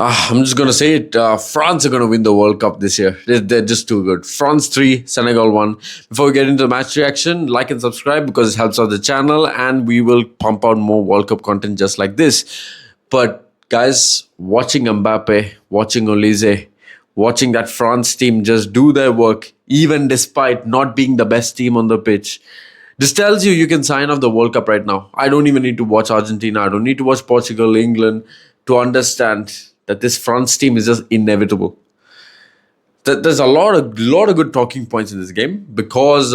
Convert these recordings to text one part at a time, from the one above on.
I'm just going to say it. France are going to win the World Cup this year. They're just too good. France 3, Senegal 1. Before we get into the match reaction, like and subscribe because it helps out the channel and we will pump out more World Cup content just like this. But guys, watching Mbappe, watching Olise, watching that France team just do their work, even despite not being the best team on the pitch, this tells you can sign off the World Cup right now. I don't even need to watch Argentina. I don't need to watch Portugal, England to understand that this France team is just inevitable. There's a lot of good talking points in this game because,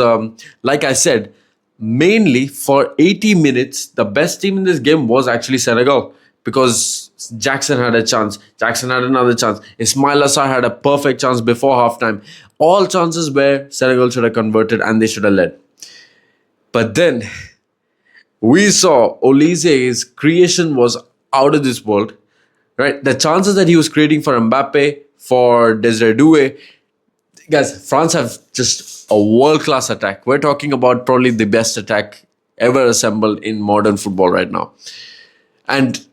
like I said, mainly for 80 minutes, the best team in this game was actually Senegal because Jackson had a chance. Jackson had another chance. Ismail Assar had a perfect chance before halftime. All chances where Senegal should have converted and they should have led. But then we saw Olise's creation was out of this world. Right, the chances that he was creating for Mbappe, for Desiree Doué, guys, France have just a world-class attack. We're talking about probably the best attack ever assembled in modern football right now. And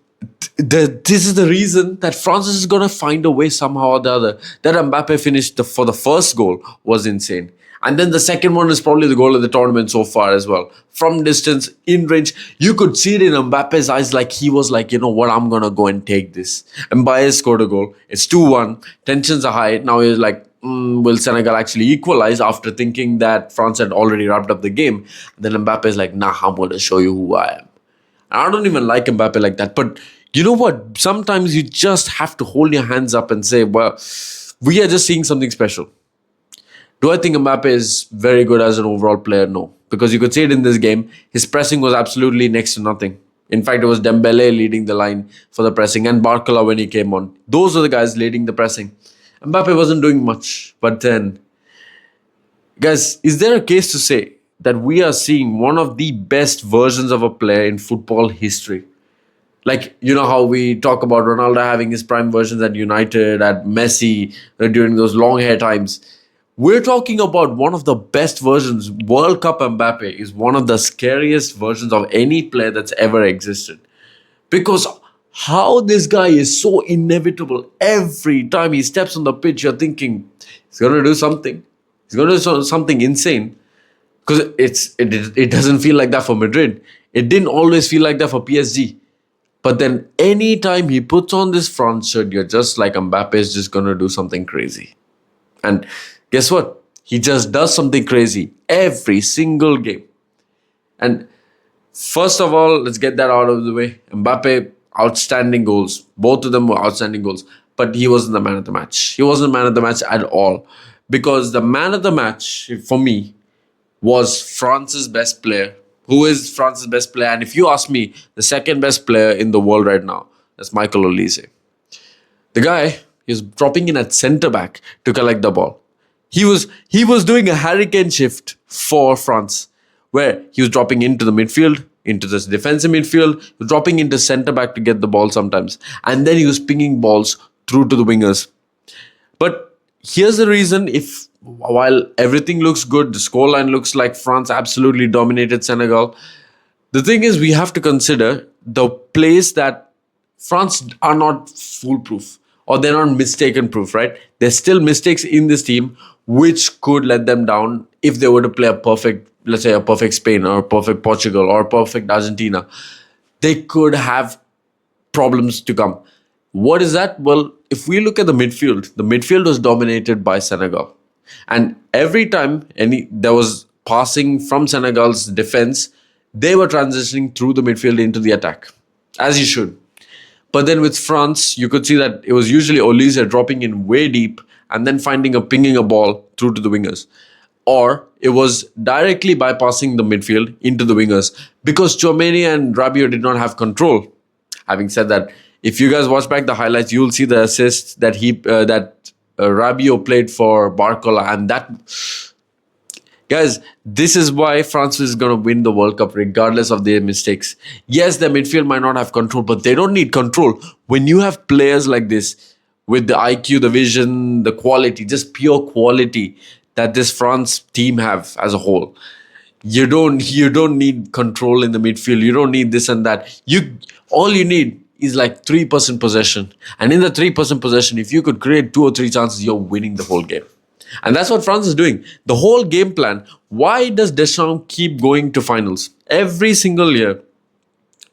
this is the reason that France is going to find a way somehow or the other. That Mbappe finished for the first goal was insane. And then the second one is probably the goal of the tournament so far as well. From distance, in range, you could see it in Mbappe's eyes like he was like, you know what, I'm going to go and take this. Mbappe scored a goal. It's 2-1. Tensions are high. Now he's like, will Senegal actually equalize after thinking that France had already wrapped up the game? And then Mbappe is like, nah, I'm going to show you who I am. And I don't even like Mbappe like that. But you know what? Sometimes you just have to hold your hands up and say, well, we are just seeing something special. Do I think Mbappe is very good as an overall player? No. Because you could see it in this game. His pressing was absolutely next to nothing. In fact, it was Dembele leading the line for the pressing and Barcola when he came on. Those are the guys leading the pressing. Mbappe wasn't doing much. But then, guys, is there a case to say that we are seeing one of the best versions of a player in football history? Like, you know how we talk about Ronaldo having his prime versions at United, at Messi, during those long hair times. We're talking about one of the best versions. World Cup Mbappe is one of the scariest versions of any player that's ever existed. Because how this guy is so inevitable. Every time he steps on the pitch, you're thinking, he's going to do something. He's going to do something insane. Because it doesn't feel like that for Madrid. It didn't always feel like that for PSG. But then anytime he puts on this France shirt, you're just like, Mbappe is just going to do something crazy. And guess what? He just does something crazy every single game. And first of all, let's get that out of the way. Mbappe, outstanding goals. Both of them were outstanding goals. But he wasn't the man of the match. He wasn't the man of the match at all. Because the man of the match, for me, was France's best player. Who is France's best player? And if you ask me, the second best player in the world right now, that's Michael Olise. The guy is dropping in at centre back to collect the ball. He was doing a hurricane shift for France, where he was dropping into the midfield, into this defensive midfield, dropping into centre back to get the ball sometimes, and then he was pinging balls through to the wingers. But here's the reason: if while everything looks good, the scoreline looks like France absolutely dominated Senegal. The thing is, we have to consider the place that France are not foolproof. Or they're not mistaken proof, right? There's still mistakes in this team which could let them down if they were to play a perfect, let's say a perfect Spain or a perfect Portugal or a perfect Argentina. They could have problems to come. What is that? Well, if we look at the midfield was dominated by Senegal. And every time there was passing from Senegal's defense, they were transitioning through the midfield into the attack, as you should. But then with France, you could see that it was usually Olise dropping in way deep and then pinging a ball through to the wingers. Or it was directly bypassing the midfield into the wingers because Tchouaméni and Rabiot did not have control. Having said that, if you guys watch back the highlights, you'll see the assist that Rabiot played for Barcola, and that. Guys, this is why France is going to win the World Cup regardless of their mistakes. Yes, the midfield might not have control, but they don't need control. When you have players like this, with the IQ, the vision, the quality, just pure quality that this France team have as a whole, you don't need control in the midfield. You don't need this and that. All you need is like 3% possession. And in the 3% possession, if you could create two or three chances, you're winning the whole game. And that's what France is doing. The whole game plan. Why does Deschamps keep going to finals? Every single year,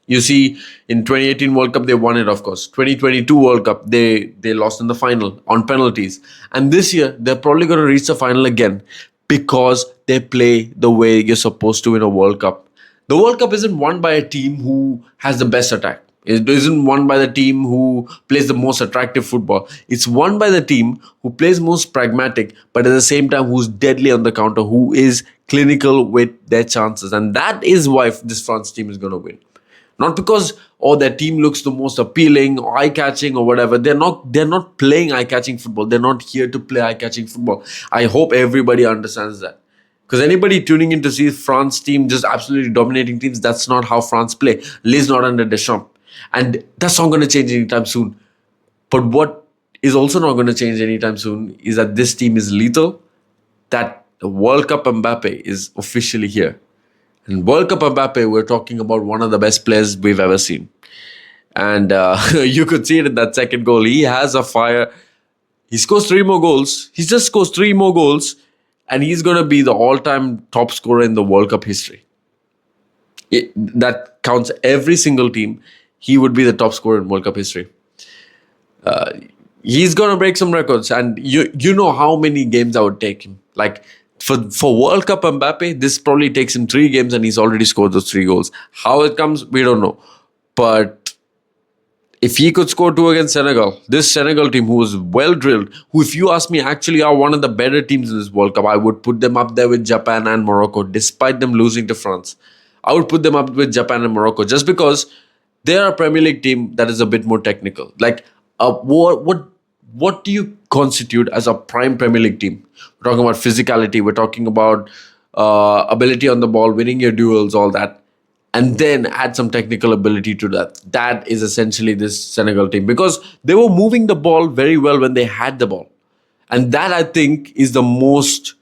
you see, in 2018 World Cup, they won it, of course. 2022 World Cup, they lost in the final on penalties. And this year, they're probably going to reach the final again because they play the way you're supposed to in a World Cup. The World Cup isn't won by a team who has the best attack. It isn't won by the team who plays the most attractive football. It's won by the team who plays most pragmatic, but at the same time who's deadly on the counter, who is clinical with their chances. And that is why this France team is going to win. Not because their team looks the most appealing or eye-catching or whatever. They're not playing eye-catching football. They're not here to play eye-catching football. I hope everybody understands that. Because anybody tuning in to see France team just absolutely dominating teams, that's not how France play. Liz not under Deschamps. And that's not going to change anytime soon. But what is also not going to change anytime soon is that this team is lethal. That the World Cup Mbappe is officially here. And World Cup Mbappe, we're talking about one of the best players we've ever seen. And you could see it in that second goal. He has a fire. He scores 3 more goals. He just scores 3 more goals. And he's going to be the all-time top scorer in the World Cup history. That counts every single team. He would be the top scorer in World Cup history. He's going to break some records. And you know how many games that would take him. Like, for World Cup Mbappe, this probably takes him 3 games and he's already scored those 3 goals. How it comes, we don't know. But if he could score 2 against Senegal, this Senegal team who is well drilled, who, if you ask me, actually are one of the better teams in this World Cup, I would put them up there with Japan and Morocco, despite them losing to France. I would put them up with Japan and Morocco just because they're a Premier League team that is a bit more technical. Like, what do you constitute as a prime Premier League team? We're talking about physicality. We're talking about ability on the ball, winning your duels, all that. And then add some technical ability to that. That is essentially this Senegal team. Because they were moving the ball very well when they had the ball. And that, I think, is the most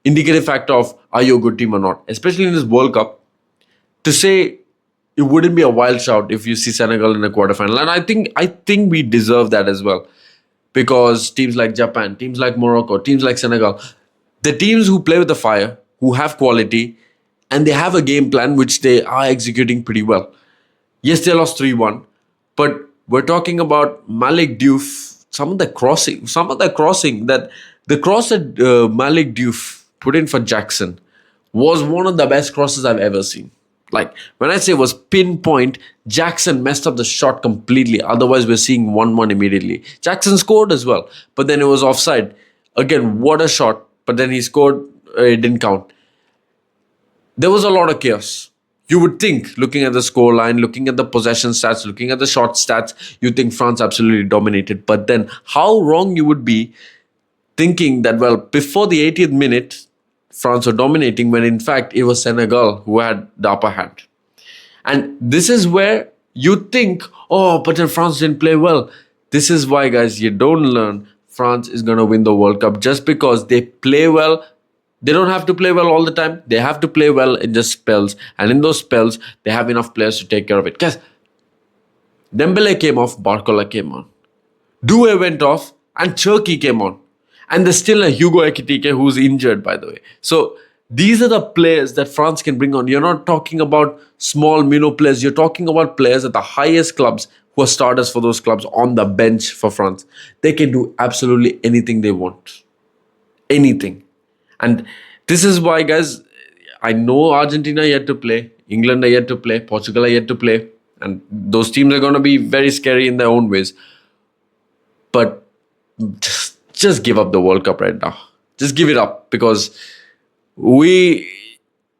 indicative factor of are you a good team or not. Especially in this World Cup. To say it wouldn't be a wild shout if you see Senegal in a quarterfinal. And I think we deserve that as well. Because teams like Japan, teams like Morocco, teams like Senegal, the teams who play with the fire, who have quality, and they have a game plan which they are executing pretty well. Yes, they lost 3-1, but we're talking about Malik Diouf, some of the crossing, that the cross that Malik Diouf put in for Jackson was one of the best crosses I've ever seen. Like, when I say was pinpoint, Jackson messed up the shot completely. Otherwise, we're seeing 1-1 immediately. Jackson scored as well, but then it was offside. Again, what a shot. But then he scored, it didn't count. There was a lot of chaos. You would think, looking at the scoreline, looking at the possession stats, looking at the shot stats, you think France absolutely dominated. But then how wrong you would be thinking that, well, before the 80th minute, France were dominating when in fact it was Senegal who had the upper hand. And this is where you think, but then France didn't play well. This is why, guys, you don't learn France is going to win the World Cup just because they play well. They don't have to play well all the time. They have to play well in just spells. And in those spells, they have enough players to take care of it. Guys, Dembele came off, Barcola came on. Doué went off, and Cherki came on. And there's still a Hugo Ekitike who's injured, by the way. So these are the players that France can bring on. You're not talking about small minnow players. You're talking about players at the highest clubs who are starters for those clubs on the bench for France. They can do absolutely anything they want. Anything. And this is why, guys, I know Argentina are yet to play. England are yet to play. Portugal are yet to play. And those teams are going to be very scary in their own ways. But just give up the World Cup right now. Just give it up, because we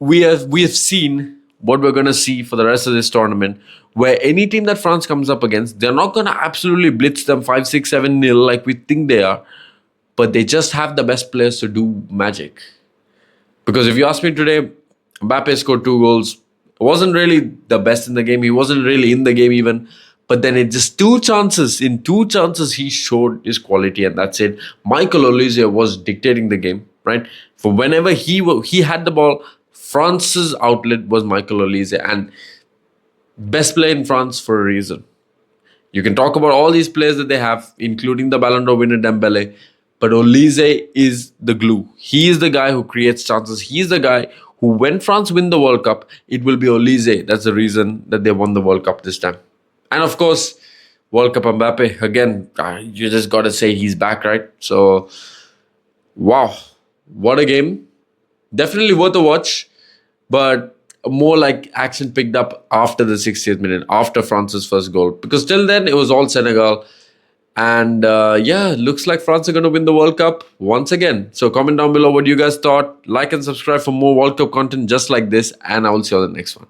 have seen what we're going to see for the rest of this tournament, where any team that France comes up against, they're not going to absolutely blitz them 5-6, 7-0 like we think they are, but they just have the best players to do magic. Because if you ask me today, Mbappe scored 2 goals. Wasn't really the best in the game. He wasn't really in the game even. But then it just 2 chances. In 2 chances, he showed his quality, and that's it. Michael Olise was dictating the game, right? For whenever he had the ball, France's outlet was Michael Olise, and best player in France for a reason. You can talk about all these players that they have, including the Ballon d'Or winner Dembele, but Olise is the glue. He is the guy who creates chances. He is the guy who, when France win the World Cup, it will be Olise. That's the reason that they won the World Cup this time. And of course, World Cup Mbappe. Again, you just got to say he's back, right? So, wow, what a game. Definitely worth a watch, but more like action picked up after the 60th minute, after France's first goal. Because till then, it was all Senegal. And yeah, looks like France are going to win the World Cup once again. So comment down below what you guys thought. Like and subscribe for more World Cup content just like this. And I will see you on the next one.